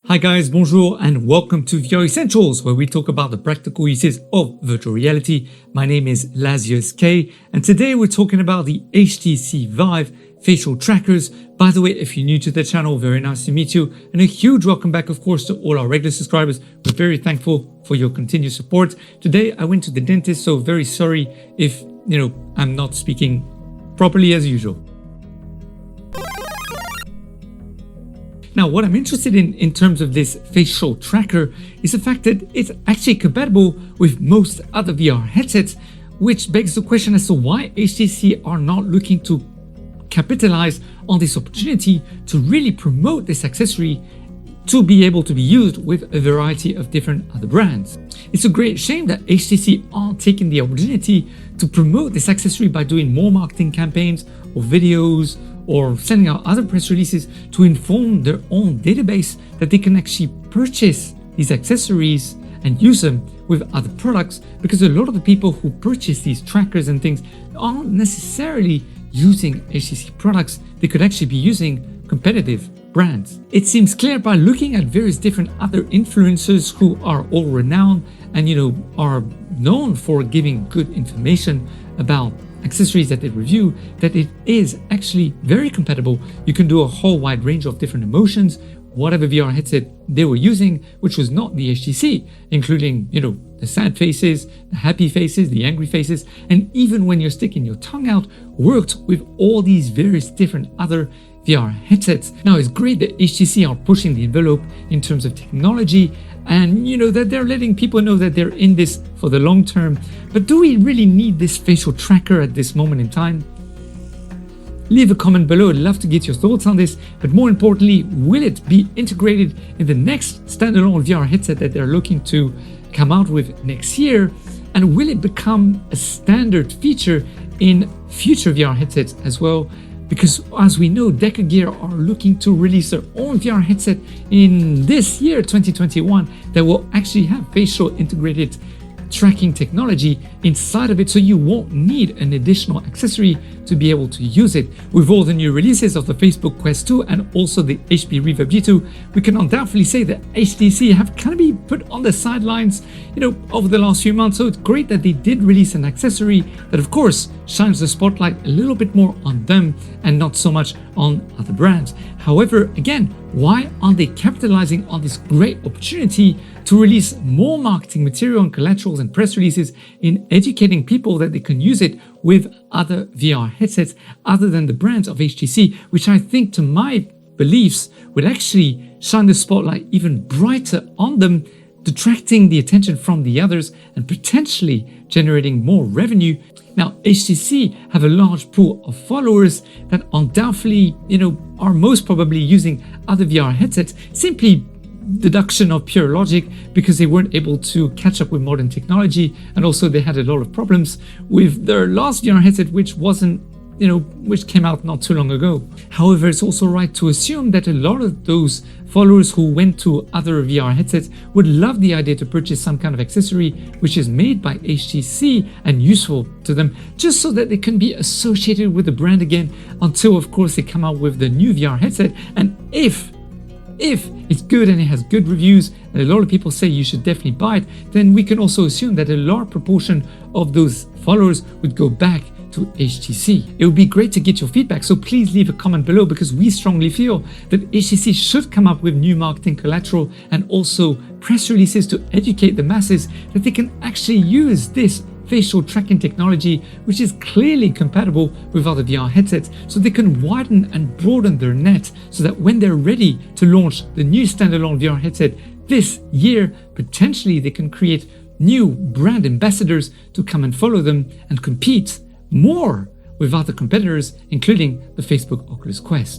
Hi guys, bonjour and welcome to VR Essentials, where we talk about the practical uses of virtual reality. My name is Lazius K, and today we're talking about the HTC Vive facial trackers. By the way, if you're new to the channel, very nice to meet you, and a huge welcome back, of course, to all our regular subscribers. We're very thankful for your continued support. Today I went to the dentist, so very sorry if, I'm not speaking properly as usual. Now, what I'm interested in terms of this facial tracker is the fact that it's actually compatible with most other VR headsets, which begs the question as to why HTC are not looking to capitalize on this opportunity to really promote this accessory to be able to be used with a variety of different other brands. It's a great shame that HTC aren't taking the opportunity to promote this accessory by doing more marketing campaigns or videos, or sending out other press releases to inform their own database that they can actually purchase these accessories and use them with other products, because a lot of the people who purchase these trackers and things aren't necessarily using HTC products. They could actually be using competitive brands. It seems clear by looking at various different other influencers who are all renowned and are known for giving good information about accessories that they review, that it is actually very compatible. You can do a whole wide range of different emotions, whatever VR headset they were using, which was not the HTC, including, the sad faces, the happy faces, the angry faces, and even when you're sticking your tongue out, worked with all these various different other VR headsets. Now, it's great that HTC are pushing the envelope in terms of technology, and that they're letting people know that they're in this for the long term. But do we really need this facial tracker at this moment in time? Leave a comment below. I'd love to get your thoughts on this. But more importantly, will it be integrated in the next standalone VR headset that they're looking to come out with next year? And will it become a standard feature in future VR headsets as well? Because as we know, Deca Gear are looking to release their own VR headset in this year, 2021, that will actually have facial integrated tracking technology inside of it, so you won't need an additional accessory to be able to use it. With all the new releases of the Facebook Quest 2 and also the HP Reverb G2, we can undoubtedly say that HTC have kind of been put on the sidelines, over the last few months. So it's great that they did release an accessory that, of course, shines the spotlight a little bit more on them and not so much on other brands. However, again, why aren't they capitalizing on this great opportunity to release more marketing material and collaterals and press releases in educating people that they can use it with other VR headsets other than the brands of HTC, which I think, to my beliefs, would actually shine the spotlight even brighter on them, detracting the attention from the others and potentially generating more revenue. Now, HTC have a large pool of followers that undoubtedly, are most probably using other VR headsets, simply deduction of pure logic, because they weren't able to catch up with modern technology, and also they had a lot of problems with their last VR headset, which which came out not too long ago. However, it's also right to assume that a lot of those followers who went to other VR headsets would love the idea to purchase some kind of accessory which is made by HTC and useful to them, just so that they can be associated with the brand again, until, of course, they come out with the new VR headset. And if it's good and it has good reviews and a lot of people say you should definitely buy it, then we can also assume that a large proportion of those followers would go back to HTC. It would be great to get your feedback, so please leave a comment below, because we strongly feel that HTC should come up with new marketing collateral and also press releases to educate the masses that they can actually use this facial tracking technology, which is clearly compatible with other VR headsets, so they can widen and broaden their net, so that when they're ready to launch the new standalone VR headset this year, potentially they can create new brand ambassadors to come and follow them and compete more with other competitors, including the Facebook Oculus Quest.